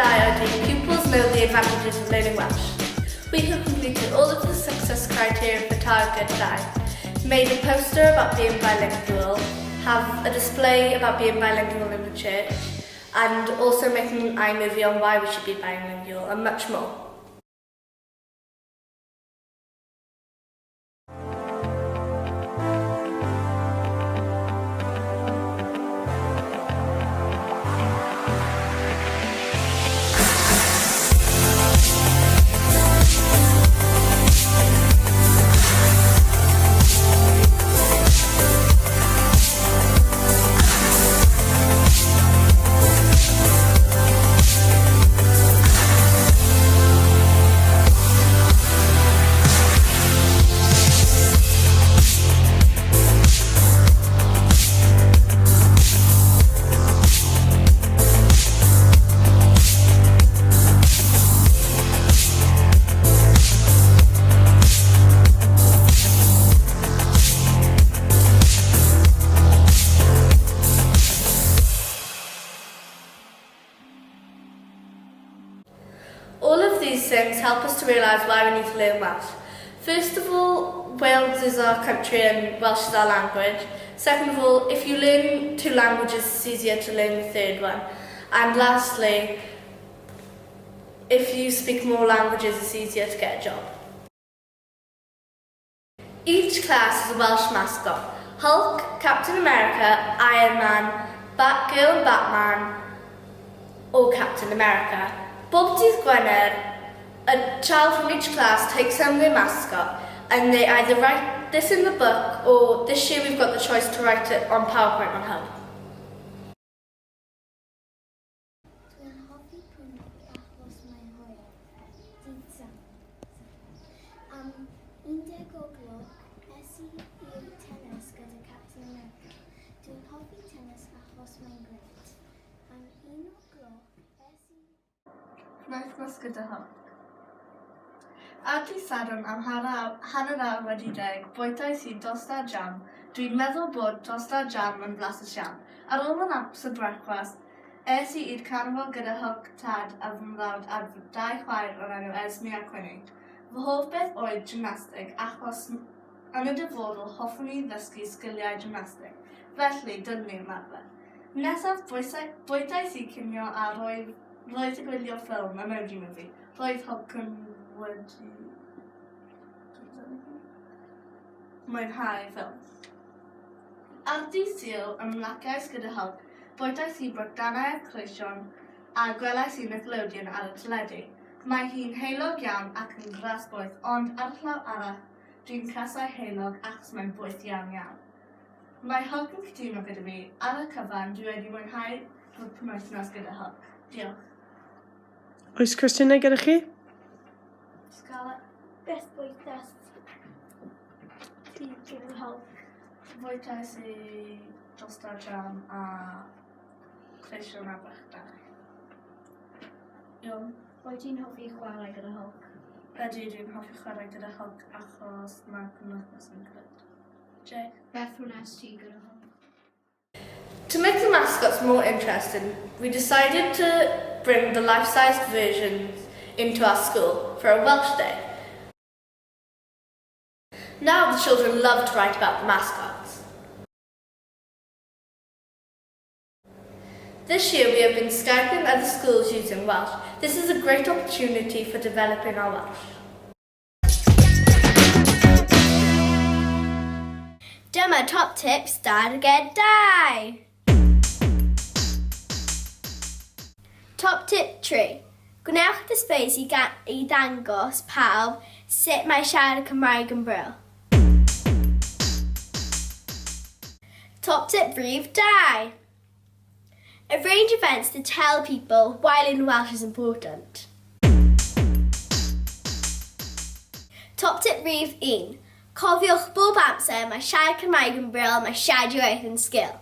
Targed, pupils know the advantages of learning Welsh. We have completed all of the success criteria for Targed, made a poster about being bilingual, have a display about being bilingual in the church, and also making an iMovie on why we should be bilingual, and much more. All of these things help us to realise why we need to learn Welsh. First of all, Wales is our country and Welsh is our language. Second of all, if you learn 2 languages, it's easier to learn the third one. And lastly, if you speak more languages, it's easier to get a job. Each class has a Welsh mascot. Hulk, Captain America, Iron Man, Batgirl, Batman, or Captain America. Bob dydd Gwener, a child from each class takes home their mascot and they either write this in the book or this year we've got the choice to write it on PowerPoint on home. Dwi'n hoffi pwynt achos mae'n hwyr. Dydd Sant. 11 o gloch, es I i'r tennis gyda Captain America. Dwi'n hoffi tennis achos mae'n grêt. 1 o gloch, es I... Penwythnos gyda Hulk. Ar dydd Sadwrn am hanner awr wedi 10, bwytais I dosta jam. Dwi'n meddwl bod dosta jam yn blasus iawn. Ar ôl yn apps y brecwast, es I i'r carnfol gyda Hulk tad a fy mrawd a 2 chwaer o'r enw Esme a Quinny. Fy hoff beth oedd gymnastig achos yn y dyfodol hoffwn I ddysgu sgiliau gymnastig. Felly, dyna ni'r ymarfer. Nesaf, bwytais I cinio a roedd y gwylio ffilm, Emoji Movie. Roedd Hulk yn wedi mwynhau ffilm. Ar dydd Sul, ymlaciais gyda Hulk, bwytais I brogdannau a cleision a gwelais I Nickelodeon ar y teledu. Mae hi'n heilog iawn ac yn gras boeth, ond ar y llaw arall, dwi'n casau heilog achos mae'n boeth iawn iawn. Mae Hulk yn cytuno gyda fi. Ar y cyfan, dwi wedi mwynhau fy penwythnos gyda Hulk. Diolch. Oes cwestiynau gyda chi? Scarlett? Beth bwytas ti gyda Hulk? Bwytais I dosta jam a cleision a brechdau. Iawn. Wyt ti'n hoffi chwarae gyda Hulk? Ydy, dwi'n hoffi chwarae gyda Hulk achos mae'r penwythnos yn grêt. Jake? Beth wnes ti gyda Hulk? To make the mascots more interesting, we decided to bring the life-sized versions into our school for a Welsh Day. Now the children love to write about the mascots. This year we have been Skyping other schools using Welsh. This is a great opportunity for developing our Welsh. Dyma top tips Targed 2. Top tip 3. Gwnewch displays I dangos pawb sut mae siarad Cymraeg yn bryl. Top tip rhif 2. Arrange events to tell people why learning Welsh is important. Top tip rhif 1. Cofiwch bob amser mae siarad Cymraeg yn bryl, mae siarad iaith yn sgil.